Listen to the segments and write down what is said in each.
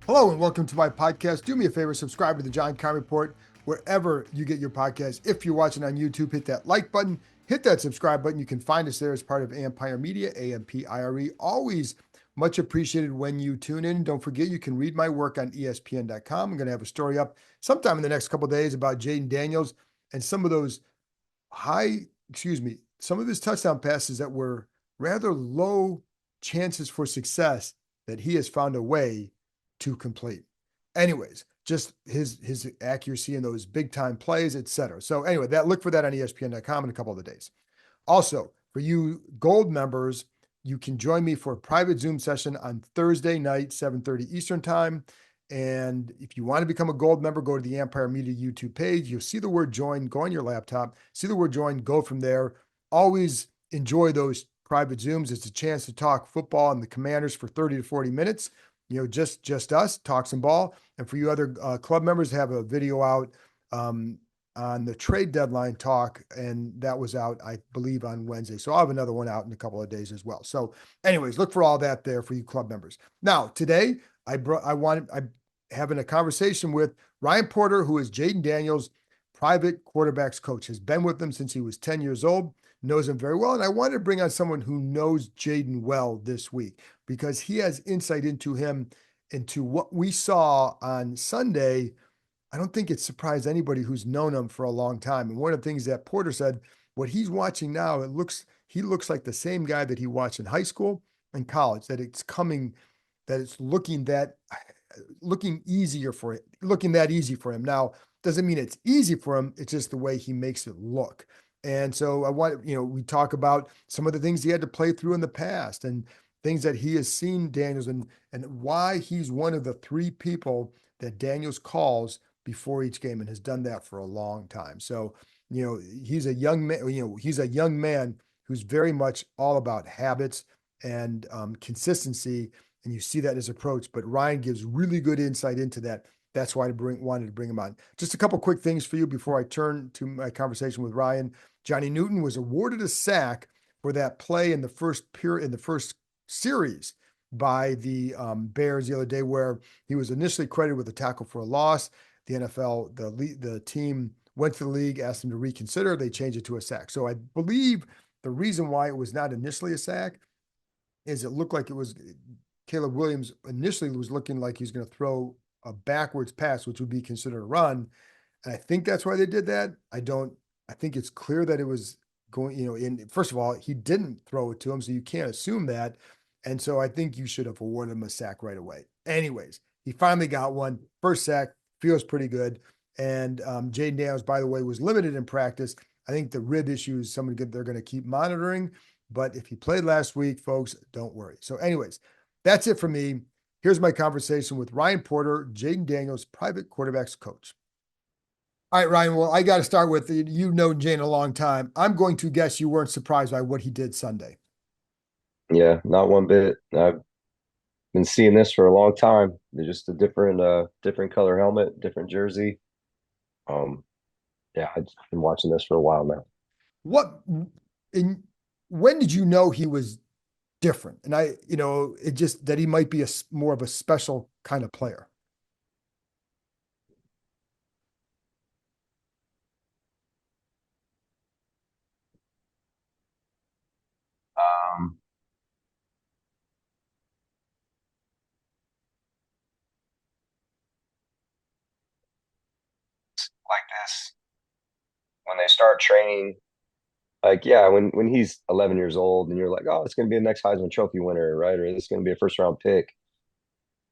Hello and welcome to my podcast. Do me a favor, subscribe to the John Keim Report wherever you get your podcast. If you're watching on YouTube, hit that like button, hit that subscribe button. You can find us there as part of Ampire Media, AMPIRE. Always much appreciated when you tune in. Don't forget, you can read my work on ESPN.com. I'm going to have a story up sometime in the next couple of days about Jayden Daniels and some of those some of his touchdown passes that were rather low chances for success that he has found a way to complete. Anyways, just his accuracy in those big time plays, etc. So anyway, look for that on ESPN.com in a couple of days. Also, for you gold members, you can join me for a private Zoom session on Thursday night, 7:30 Eastern time. And if you want to become a gold member, go to the Ampire Media YouTube page. You'll see the word join, go on your laptop, see the word join, go from there. Always enjoy those private Zooms. It's a chance to talk football and the Commanders for 30 to 40 minutes. Just us, talk some ball. And for you other club members, have a video out on the trade deadline talk, and that was out, I believe, on Wednesday. So I'll have another one out in a couple of days as well. So, anyways, look for all that there for you club members. Now, today I'm having a conversation with Ryan Porter, who is Jayden Daniels' private quarterbacks coach. Has been with him since he was 10 years old, knows him very well, and I wanted to bring on someone who knows Jayden well this week because he has insight into him, into what we saw on Sunday. I don't think it surprised anybody who's known him for a long time. And one of the things that Porter said, what he's watching now, he looks like the same guy that he watched in high school and college, that it's coming, that it's looking easier for it, looking that easy for him. Now, doesn't mean it's easy for him, it's just the way he makes it look. And so we talk about some of the things he had to play through in the past and things that he has seen Daniels and why he's one of the three people that Daniels calls before each game and has done that for a long time. So, he's a young man, he's a young man who's very much all about habits and consistency. And you see that in his approach, but Ryan gives really good insight into that. That's why wanted to bring him on. Just a couple quick things for you before I turn to my conversation with Ryan. Johnny Newton was awarded a sack for that play in the first series by the Bears the other day, where he was initially credited with a tackle for a loss. The NFL, the team went to the league, asked him to reconsider. They changed it to a sack. So I believe the reason why it was not initially a sack is it looked like it was Caleb Williams initially was looking like he's going to throw a backwards pass, which would be considered a run. And I think that's why they did that. I think it's clear that it was going, first of all, he didn't throw it to him, so you can't assume that. And so I think you should have awarded him a sack right away. Anyways, he finally got one. First sack, feels pretty good. And Jayden Daniels, by the way, was limited in practice. I think the rib issue is something they're going to keep monitoring. But if he played last week, folks, don't worry. So, anyways, that's it for me. Here's my conversation with Ryan Porter, Jayden Daniels, private quarterbacks coach. All right, Ryan. Well, I got to start with you've known Jayden a long time. I'm going to guess you weren't surprised by what he did Sunday. Yeah, not one bit. I've been seeing this for a long time. They're just a different color helmet, different jersey. Um, yeah, I've been watching this for a while now. What in when did you know he was different? And it just that he might be more of a special kind of player. Um, like this, when they start training, like yeah, when he's 11 years old and you're like, oh, it's going to be the next Heisman Trophy winner, right? Or it's going to be a first round pick.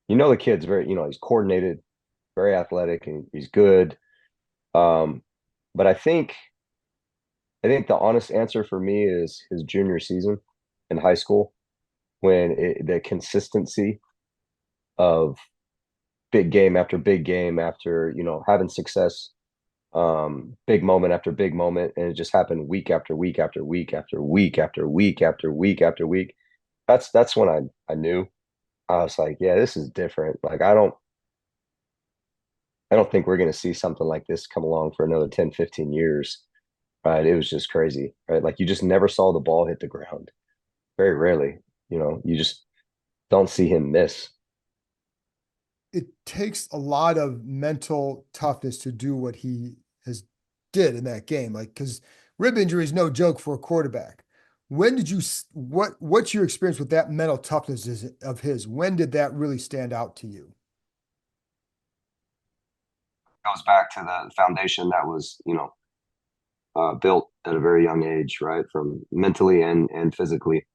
The kid's very, he's coordinated, very athletic, and he's good. Um, but I think the honest answer for me is his junior season in high school when the consistency of big game after big game after having success, big moment after big moment, and it just happened week after week after week after week after week after week after week. That's when I knew. I was like, yeah, this is different. Like I don't think we're going to see something like this come along for another 10, 15 years. Right? It was just crazy, right? Like you just never saw the ball hit the ground. Very rarely, you just don't see him miss. it takes a lot of mental toughness to do what he has did in that game. Like, because rib injury is no joke for a quarterback. When did you what's your experience with that mental toughness of his? When did that really stand out to you? Goes back to the foundation that was, built at a very young age, right? From mentally and physically,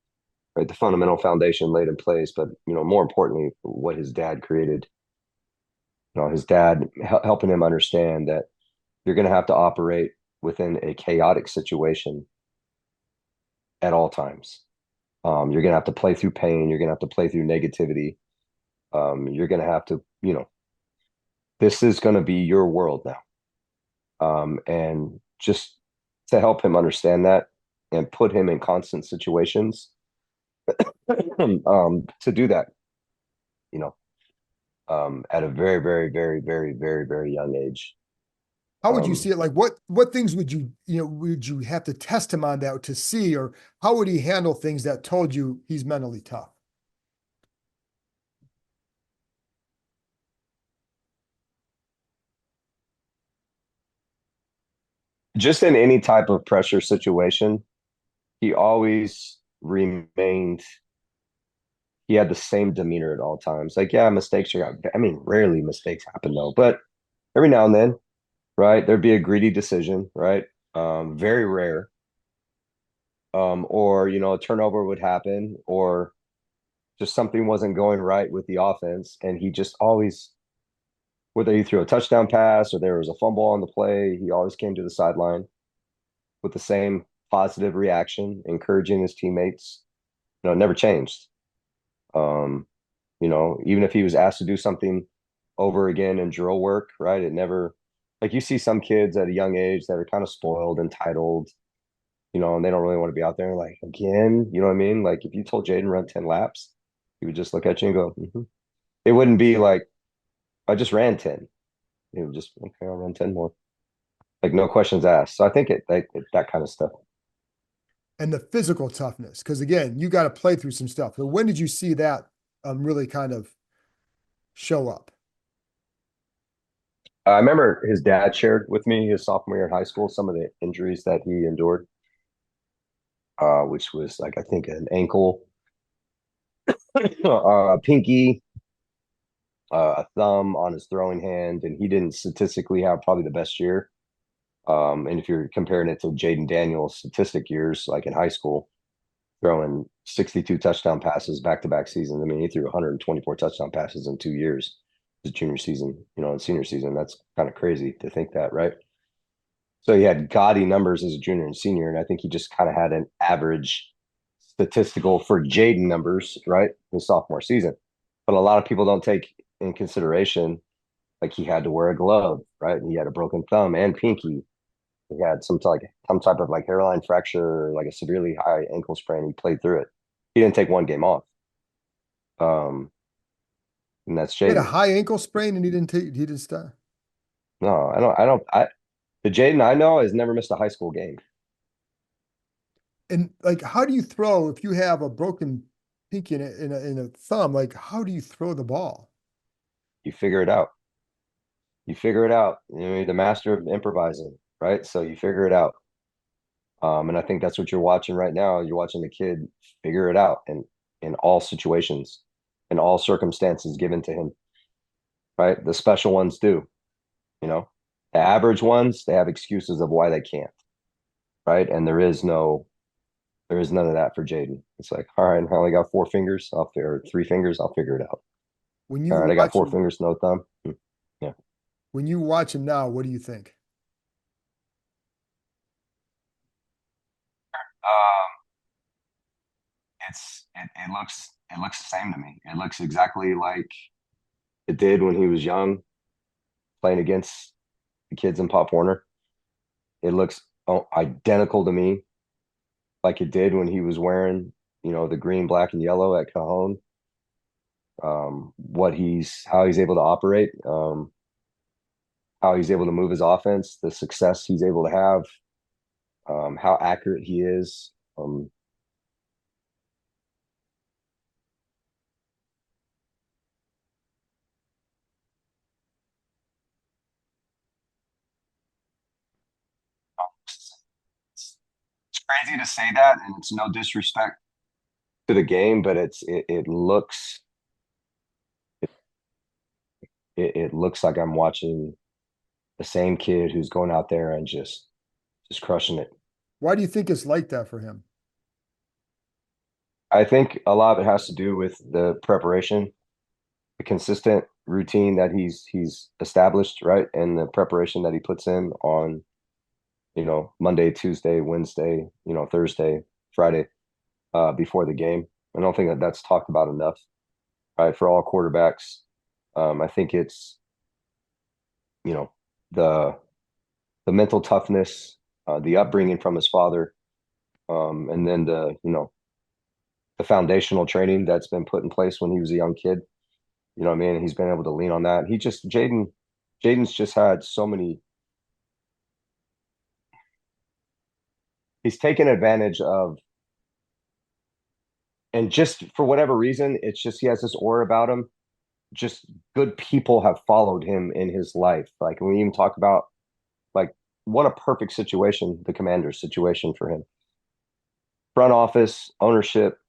right? The fundamental foundation laid in place, but more importantly, what his dad created. His dad helping him understand that you're going to have to operate within a chaotic situation at all times. You're going to have to play through pain. You're going to have to play through negativity. You're going to have to, this is going to be your world now. And just to help him understand that and put him in constant situations to do that, you know, at a very, very, very, very, very, very young age. How would you Um, see it? Like what things would would you have to test him on that to see, or how would he handle things that told you he's mentally tough? just in any type of pressure situation, he always remained, he had the same demeanor at all times. Like, yeah, mistakes are, I mean, rarely mistakes happen though, but every now and then, right, there'd be a greedy decision, right? Very rare. Or, a turnover would happen, or just something wasn't going right with the offense. And he just always, whether he threw a touchdown pass or there was a fumble on the play, he always came to the sideline with the same positive reaction, encouraging his teammates. It never changed. Um, Even if he was asked to do something over again in drill work, right? It never, like, you see some kids at a young age that are kind of spoiled, entitled, and they don't really want to be out there like again, you know what I mean? Like if you told Jayden run 10 laps, he would just look at you and go, mm-hmm. It wouldn't be like, I just ran 10. He would just, okay, I'll run 10 more. Like no questions asked. So I think that kind of stuff. And the physical toughness, because again, you got to play through some stuff. So when did you see that really kind of show up? I remember his dad shared with me his sophomore year in high school some of the injuries that he endured, which was like I think an ankle, pinky, a thumb on his throwing hand, and he didn't statistically have probably the best year. And if you're comparing it to Jayden Daniels' statistic years, like in high school, throwing 62 touchdown passes back to back seasons. I mean, he threw 124 touchdown passes in 2 years, his junior season, and senior season. That's kind of crazy to think that, right? So he had gaudy numbers as a junior and senior, and I think he just kind of had an average statistical for Jayden numbers, right, his sophomore season. But a lot of people don't take in consideration like he had to wear a glove, right? He had a broken thumb and pinky. He had some type of like hairline fracture, like a severely high ankle sprain. He played through it. He didn't take one game off. Um, and that's He had a Jayden. high ankle sprain and he didn't start. No, the Jayden I know has never missed a high school game. And like, how do you throw if you have a broken pinky in a thumb? Like, how do you throw the ball? You figure it out. You figure it out. You're the master of improvising, right? So you figure it out. And I think that's what you're watching right now. You're watching the kid figure it out in all situations, in all circumstances given to him, right? The special ones do, you know. The average ones, they have excuses of why they can't, right? And there is none of that for Jayden. It's like, all right, I only got 4 fingers, or 3 fingers, I'll figure it out. When All you right, I got watch 4 fingers, no thumb. Yeah. when you watch him now, what do you think? Um, it looks the same to me. It looks exactly like it did when he was young, playing against the kids in Pop Warner. It looks identical to me, like it did when he was wearing, the green, black, and yellow at Cajon. How he's able to operate, how he's able to move his offense, the success he's able to have, how accurate he is. crazy to say that, and it's no disrespect to the game, but it looks like I'm watching the same kid who's going out there and just crushing it. Why do you think it's like that for him? I think a lot of it has to do with the preparation, the consistent routine that he's established, right? And the preparation that he puts in on, Monday, Tuesday, Wednesday, Thursday, Friday, before the game. I don't think that that's talked about enough, right? For all quarterbacks. I think it's, you know, the the mental toughness, the upbringing from his father, and then the foundational training that's been put in place when he was a young kid. You know what I mean? He's been able to lean on that. Jayden's just had so many. He's taken advantage of, and just for whatever reason, it's just he has this aura about him. Just good people have followed him in his life. Like when we even talk about like what a perfect situation, the Commanders situation for him. Front office, ownership,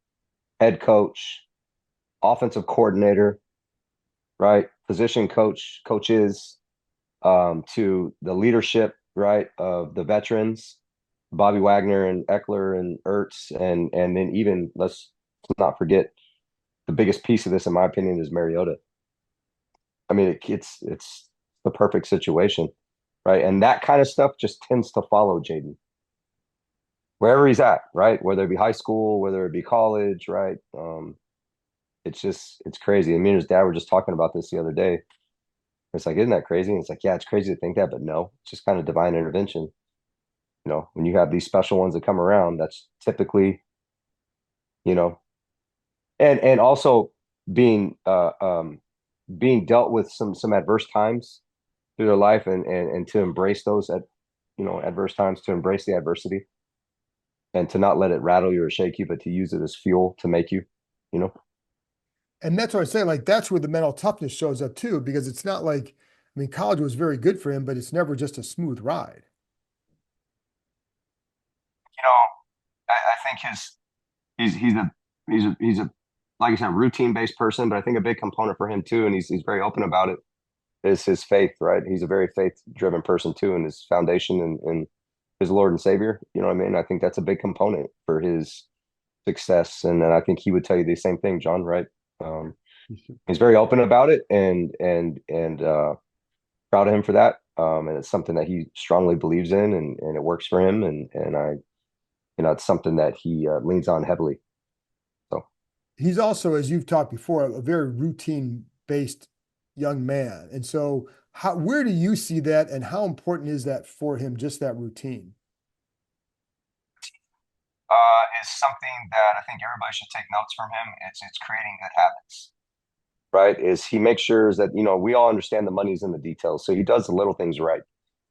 head coach, offensive coordinator, right? Position coach, coaches, to the leadership, right, of the veterans, Bobby Wagner and Eckler and Ertz, and then even let's not forget the biggest piece of this, in my opinion, is Mariota. I mean, it's the perfect situation, right? And that kind of stuff just tends to follow Jayden wherever he's at, right? Whether it be high school, whether it be college, right? It's crazy. And me and his dad were just talking about this the other day. It's like, isn't that crazy? And it's like, yeah, it's crazy to think that, but no, it's just kind of divine intervention. When you have these special ones that come around, that's typically, you know, and also being being dealt with some adverse times through their life and to embrace those adverse times, to embrace the adversity and to not let it rattle you or shake you, but to use it as fuel to make you, you know. And that's what I'm saying. Like that's where the mental toughness shows up too, because it's not like, I mean, college was very good for him, but it's never just a smooth ride. You know, I think he's a he's a like I said, routine based person, but I think a big component for him too, and he's very open about it, is his faith, right? He's a very faith driven person too, and his foundation and his Lord and Savior. You know what I mean? I think that's a big component for his success, and then I think he would tell you the same thing, John. Right? Um, he's very open about it, and proud of him for that. And it's something that he strongly believes in, and it works for him, and it's something that he leans on heavily. So. He's also, as you've talked before, a very routine based young man. And so where do you see that and how important is that for him, just that routine? Is something that I think everybody should take notes from him. It's creating good habits, right? Is he makes sure that we all understand the money's in the details, so he does the little things right.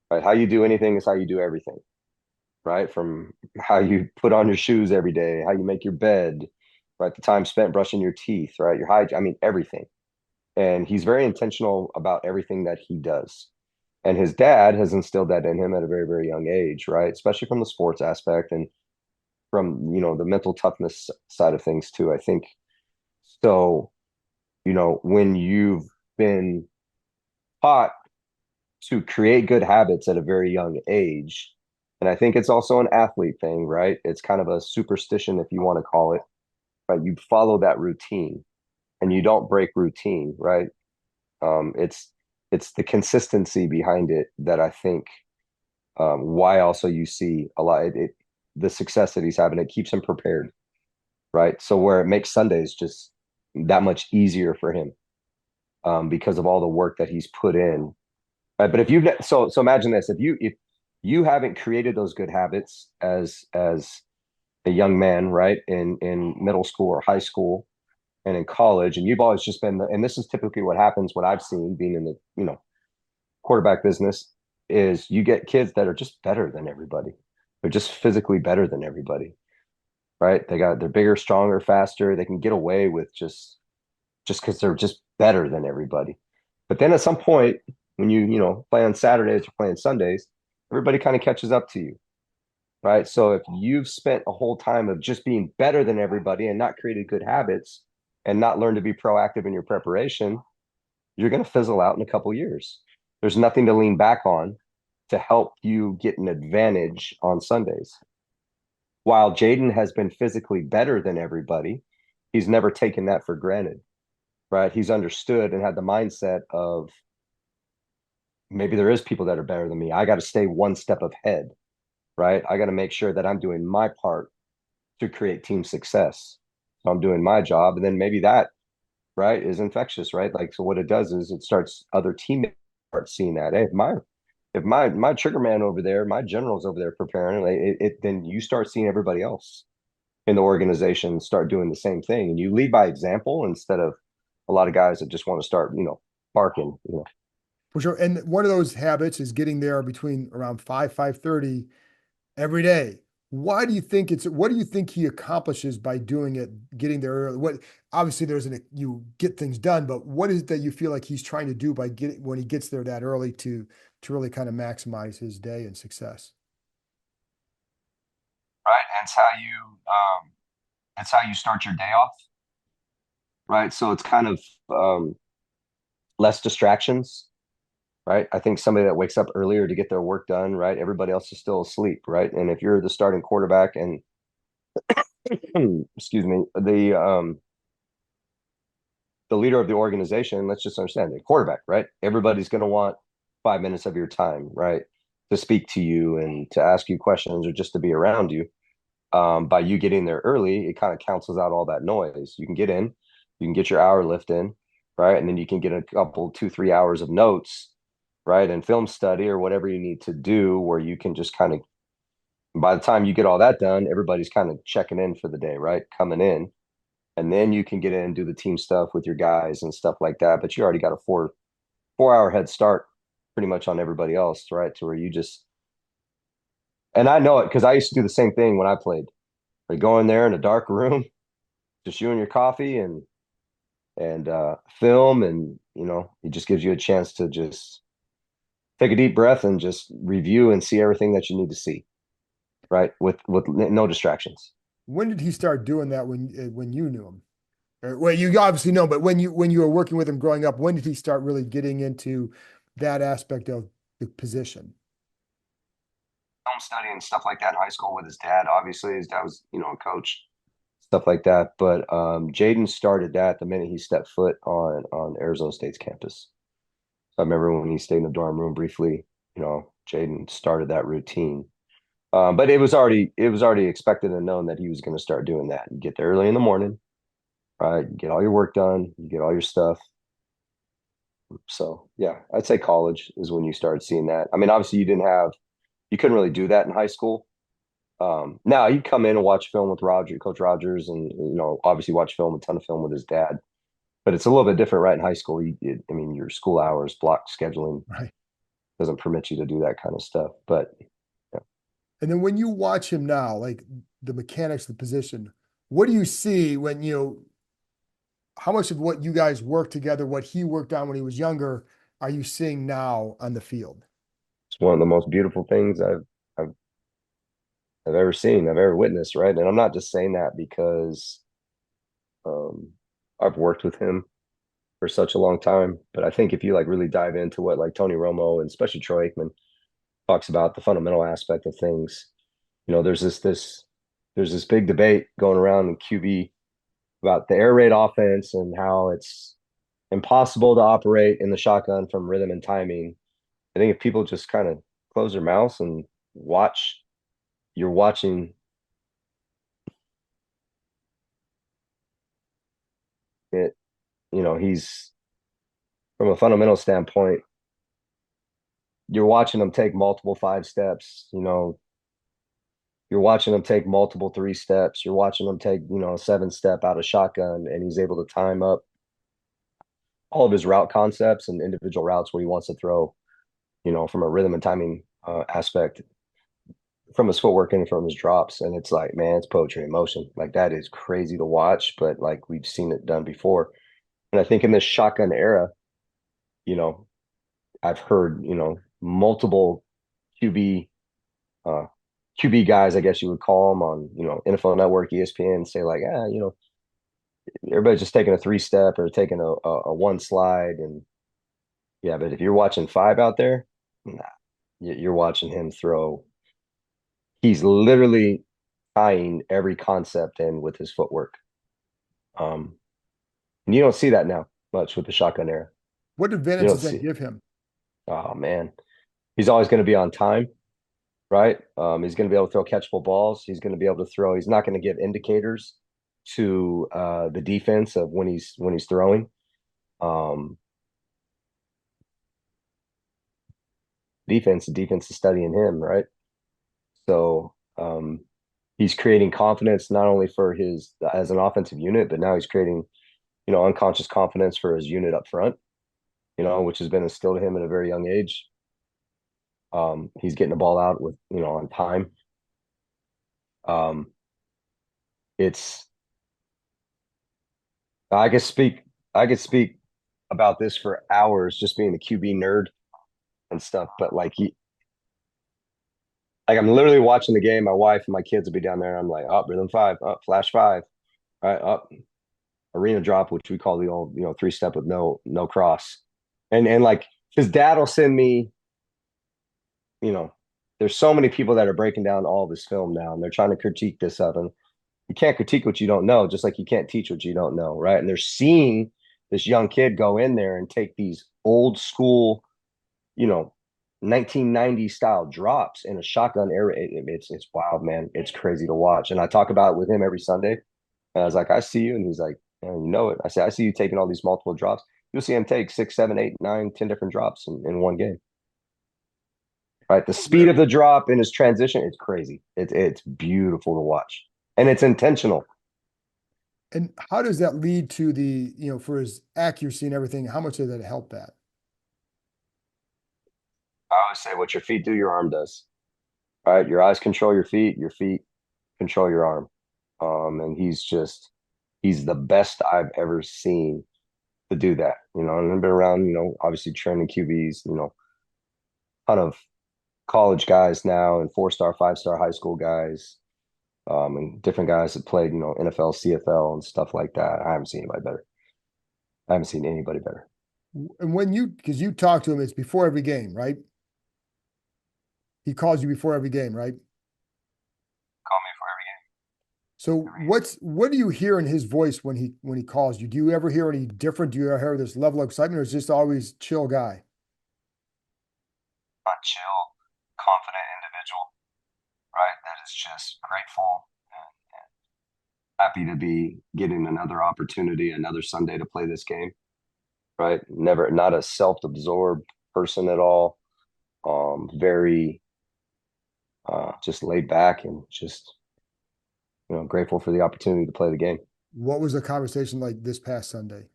Right, how you do anything is how you do everything. Right, from how you put on your shoes every day, how you make your bed, right, the time spent brushing your teeth, right, your hygiene. I mean, everything. And he's very intentional about everything that he does. And his dad has instilled that in him at a very, very young age, right? Especially from the sports aspect and from the mental toughness side of things too. I think so. When you've been taught to create good habits at a very young age, and I think it's also an athlete thing, right? It's kind of a superstition, if you want to call it, but you follow that routine and you don't break routine, right? It's the consistency behind it that I think, why also you see a lot the success that he's having. It keeps him prepared, right? So where it makes Sundays just that much easier for him, because of all the work that he's put in. But if you've so imagine this: if you haven't created those good habits as a young man, right, in middle school or high school and in college, and you've always just been and this is typically what happens, what I've seen being in the quarterback business, is you get kids that are just better than everybody. They're just physically better than everybody, right? They're bigger, stronger, faster. They can get away with just because they're just better than everybody. But then at some point, when you play on Saturdays or play on Sundays, everybody kind of catches up to you. right? So if you've spent a whole time of just being better than everybody and not created good habits and not learned to be proactive in your preparation, you're going to fizzle out in a couple years. There's nothing to lean back on to help you get an advantage on Sundays. While Jayden has been physically better than everybody, he's never taken that for granted, right? He's understood and had the mindset of maybe there is people that are better than me. I got to stay one step ahead, right? I got to make sure that I'm doing my part to create team success. So I'm doing my job. And then maybe that, right, is infectious, right? Like, so what it does is it starts other teammates start seeing that. Hey, if my trigger man over there, my general's over there preparing, like, then you start seeing everybody else in the organization start doing the same thing. And you lead by example instead of a lot of guys that just want to start, barking, For sure. And one of those habits is getting there between around 5:30 every day. What do you think he accomplishes by doing it, getting there early? Obviously you get things done, but what is it that you feel like he's trying to do by getting when he gets there that early to really kind of maximize his day and success? right? And it's how you start your day off, right? So it's kind of less distractions, right? I think somebody that wakes up earlier to get their work done, right? Everybody else is still asleep, right? And if you're the starting quarterback and excuse me, the leader of the organization, let's just understand the quarterback, right? Everybody's going to want 5 minutes of your time, right? To speak to you and to ask you questions or just to be around you. By you getting there early, it kind of cancels out all that noise. You can get in, you can get your hour lift in, right? And then you can get a couple, 2, 3 hours of notes, right? And film study or whatever you need to do where you can just kind of, by the time you get all that done, everybody's kind of checking in for the day, right? Coming in. And then you can get in and do the team stuff with your guys and stuff like that. But you already got a 4 hour head start pretty much on everybody else, right? To where you just, and I know it because I used to do the same thing when I played. Like go in there in a dark room, just you and your coffee and film, and it just gives you a chance to just take a deep breath and just review and see everything that you need to see, right? With no distractions. When did he start doing that when you knew him? Well, you obviously know, but when you were working with him growing up, when did he start really getting into that aspect of the position? Film study and stuff like that in high school with his dad. Obviously, his dad was, a coach, stuff like that. But Jayden started that the minute he stepped foot on Arizona State's campus. So I remember when he stayed in the dorm room briefly, Jayden started that routine. But it was already expected and known that he was going to start doing that. You get there early in the morning, right? You get all your work done, you get all your stuff. So yeah, I'd say college is when you started seeing that. I mean, obviously you couldn't really do that in high school. Now he'd come in and watch film with Coach Rogers, and obviously watch film, a ton of film with his dad. But it's a little bit different, right? In high school, I mean, your school hours, block scheduling Right. doesn't permit you to do that kind of stuff. But yeah, And then when you watch him now, like the mechanics of the position, what do you see how much of what you guys worked together, what he worked on when he was younger, are you seeing now on the field? it's one of the most beautiful things I've, I've ever seen, I've ever witnessed, right? And I'm not just saying that because um, I've worked with him for such a long time, but I think if you like really dive into what like Tony Romo and especially Troy Aikman talks about the fundamental aspect of things, there's this big debate going around in QB about the air raid offense and how it's impossible to operate in the shotgun from rhythm and timing. I think if people just kind of close their mouths and watch, you're watching it, he's from a fundamental standpoint, you're watching him take multiple 5 steps, you're watching him take multiple 3 steps, you're watching him take, a 7 step out of shotgun, and he's able to time up all of his route concepts and individual routes where he wants to throw, from a rhythm and timing aspect, from his footwork and from his drops. And it's like, man, it's poetry in motion. Like that is crazy to watch, but like we've seen it done before. And I think in this shotgun era, you know, I've heard, multiple QB QB guys, I guess you would call them on, NFL Network, ESPN, say like, everybody's just taking a 3-step or taking a one slide. And yeah, but if you're watching 5 out there, nah, you're watching him throw. He's literally tying every concept in with his footwork. Um, and you don't see that now much with the shotgun era. What You advantage don't does that see. give him? Oh man, he's always going to be on time, right? He's going to be able to throw catchable balls. He's going to be able to throw. He's not going to give indicators to the defense of when he's throwing. Um, defense is studying him, right? So he's creating confidence not only for his as an offensive unit, but now he's creating unconscious confidence for his unit up front. Which has been instilled in him at a very young age. He's getting the ball out with on time. Um, it's I could speak I could speak about this for hours, just being a QB nerd and stuff. But like I'm literally watching the game. My wife and my kids will be down there. I'm like, up rhythm 5, up flash 5, all right, up arena drop, which we call the old 3-step with no cross. And like his dad will send me, you know, there's so many people that are breaking down all this film now, and they're trying to critique this of him. You can't critique what you don't know, just like you can't teach what you don't know, right? And they're seeing this young kid go in there and take these old school, you know, 1990 style drops in a shotgun era. It's wild, man. It's crazy to watch. And I talk about it with him every Sunday. And I was like, I see you, and he's like, yeah, you know it. I say, I see you taking all these multiple drops. You'll see him take 6, 7, 8, 9, 10 different drops in one game. Right, the speed of Really? the drop in his transition, it's crazy. It's beautiful to watch, and it's intentional. And how does that lead to for his accuracy and everything? How much does that help that? I always say, what your feet do, your arm does. Right, your eyes control your feet control your arm. And he's the best I've ever seen to do that. And I've been around, obviously training QBs, ton of college guys now and 4-star, 5-star high school guys, and different guys that played, NFL, CFL, and stuff like that. I haven't seen anybody better. I haven't seen anybody better. And because you talk to him, it's before every game, right? He calls you before every game, right? Call me for every So what do you hear in his voice when he calls you? Do you ever hear any different? Do you ever hear this level of excitement, or is just always chill guy? not chill, confident individual, right? That is just grateful and happy to be getting another opportunity, another Sunday to play this game, right? Never, not a self-absorbed person at all. Very just laid back and just grateful for the opportunity to play the game. What was the conversation like this past Sunday?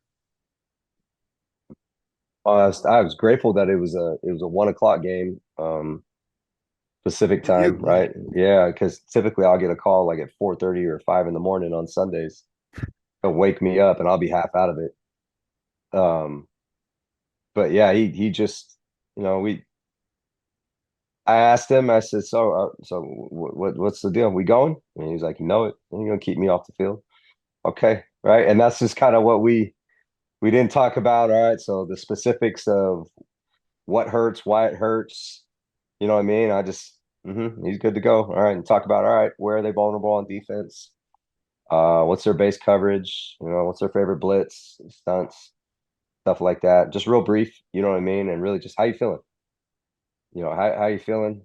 I was grateful that it was a 1 o'clock game, Pacific For you, time, yeah. right? Yeah, because typically I'll get a call like at 4:30 or 5 in the morning on Sundays. He'll wake me up and I'll be half out of it. Um, but yeah, he just we I asked him, I said, so what's the deal? We going? And he's like, you know it. And you're gonna keep me off the field. Okay, right. And that's just kind of what we didn't talk about. All right. So the specifics of what hurts, why it hurts, you know what I mean? He's good to go. All right. And talk about, all right, where are they vulnerable on defense? What's their base coverage? What's their favorite blitz, stunts, stuff like that. Just real brief, you know what I mean? And really just how you feeling? How you feeling?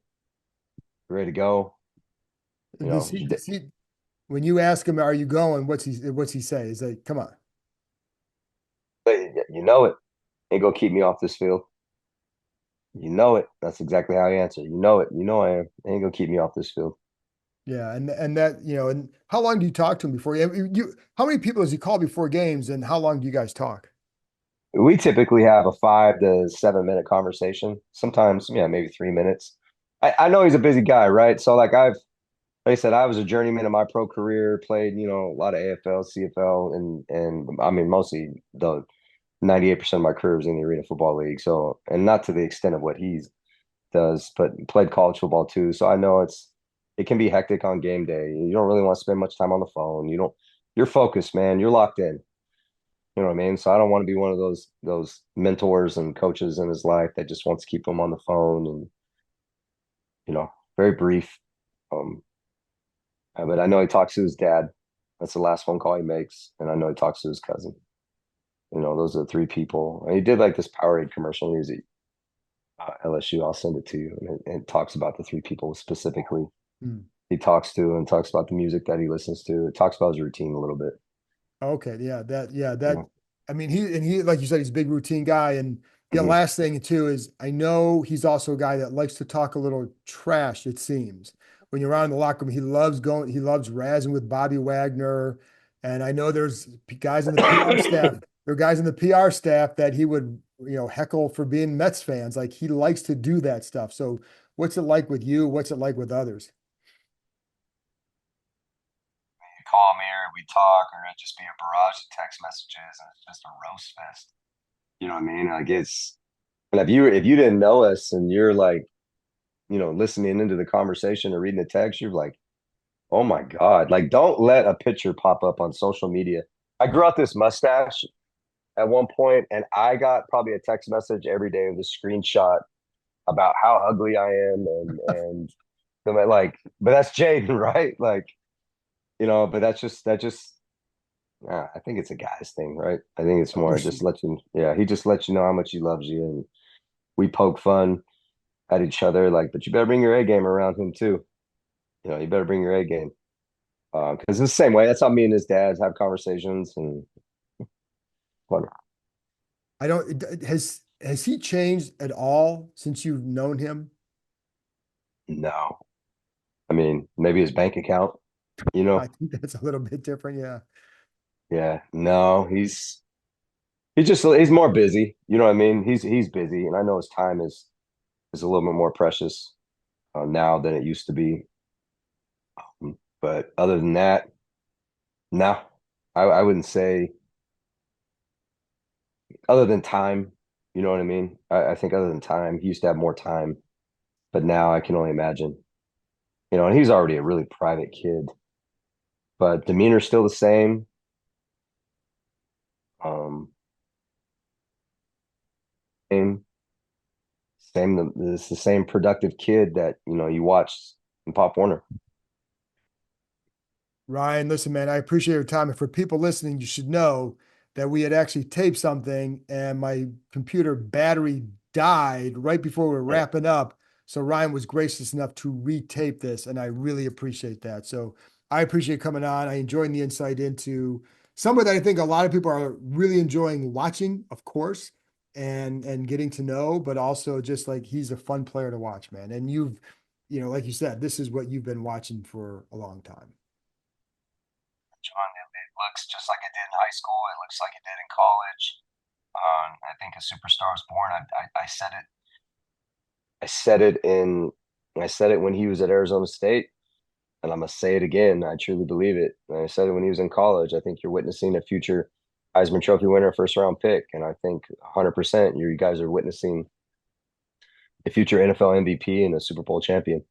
You ready to go? You Does know, he, does he, when you ask him, "Are you going?" What's he say? He's like, "Come on." but you know it. Ain't gonna keep me off this field. You know it. That's exactly how I answer. You know it. You know I am. Ain't gonna keep me off this field. Yeah, and that and how long do you talk to him before how many people does he call before games, and how long do you guys talk? We typically have a 5 to 7 minute conversation. Sometimes, yeah, maybe 3 minutes. I know he's a busy guy, right? So like I said, I was a journeyman in my pro career, played, a lot of AFL, CFL, and I mean mostly the 98% of my career was in the Arena Football League. So, and not to the extent of what he does, but played college football too. So I know it can be hectic on game day. You don't really want to spend much time on the phone. You're focused, man. You're locked in. You know what I mean? So I don't want to be one of those mentors and coaches in his life that just wants to keep him on the phone and, very brief. Um, but I know he talks to his dad. That's the last phone call he makes, and I know he talks to his cousin. Those are the three people. And he did like this Powerade commercial. He was at LSU. I'll send it to you, and it talks about the three people specifically. Hmm. He talks to and talks about the music that he listens to. It talks about his routine a little bit. Okay, yeah, You that. know? I mean, he like you said, he's a big routine guy, and the Mhm. last thing too is I know he's also a guy that likes to talk a little trash. It seems when you're around in the locker room, he loves razzing with Bobby Wagner, and I know there's guys in the PR staff. There are guys in the PR staff that he would heckle for being Mets fans. Like he likes to do that stuff. So, what's it like with you? What's it like with others? You call me or we talk, or it just be a barrage of text messages, and it's just a roast fest. You know what I mean? Like and if you didn't know us and you're like, listening into the conversation or reading the text, you're like, oh my God. Like, don't let a picture pop up on social media. I grew out this mustache at one point, and I got probably a text message every day with a screenshot about how ugly I am and like, but that's Jayden, right? Like, but that just I think it's a guy's thing, right? I think it's For more sure. just yeah, he just lets you know how much he loves you, and we poke fun at each other, like, but you better bring your A game around him too. You better bring your A game. Because it's the same way. That's how me and his dads have conversations and whatever. I don't, has he changed at all since you've known him? No, I mean, maybe his bank account, you I know? think that's a little bit different. Yeah. Yeah, no, he's more busy. You know what I mean? He's busy, and I know his time is a little bit more precious now than it used to be. But other than that, no, I wouldn't say other than time. You know what I mean? I think other than time, he used to have more time, but now I can only imagine. And he's already a really private kid, but demeanor's still the same. Um, same, it's the same productive kid that you watched in Pop Warner. Ryan, listen, man, I appreciate your time. And for people listening, you should know that we had actually taped something and my computer battery died right before we were Yeah. wrapping up. So Ryan was gracious enough to retape this, and I really appreciate that. So I appreciate coming on. I enjoyed the insight into somewhere that I think a lot of people are really enjoying watching, of course, and getting to know, but also just like he's a fun player to watch, man. And like you said, this is what you've been watching for a long time. John, it looks just like it did in high school. It looks like it did in college. I think a superstar is born. I said it. I said it in. I said it when he was at Arizona State, and I'm gonna say it again. I truly believe it. And I said it when he was in college. I think you're witnessing a future Heisman Trophy winner, first round pick, and I think 100% you guys are witnessing a future NFL MVP and a Super Bowl champion.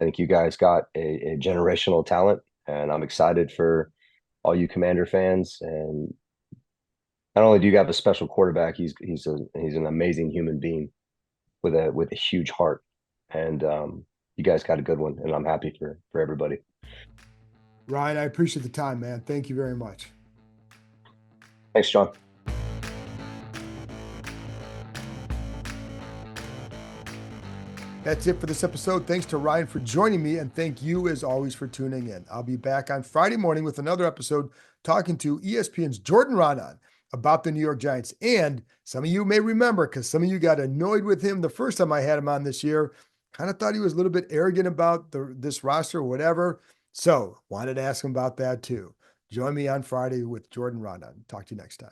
I think you guys got a generational talent, and I'm excited for all you Commander fans. And not only do you have a special quarterback, he's an amazing human being with a huge heart, and you guys got a good one, and I'm happy for everybody. Ryan, I appreciate the time, man. Thank you very much. Thanks, John. That's it for this episode. Thanks to Ryan for joining me, and thank you, as always, for tuning in. I'll be back on Friday morning with another episode talking to ESPN's Jordan Raanan about the New York Giants. And some of you may remember, because some of you got annoyed with him the first time I had him on this year, kind of thought he was a little bit arrogant about this roster or whatever. So wanted to ask him about that too. Join me on Friday with Jordan Raanan. Talk to you next time.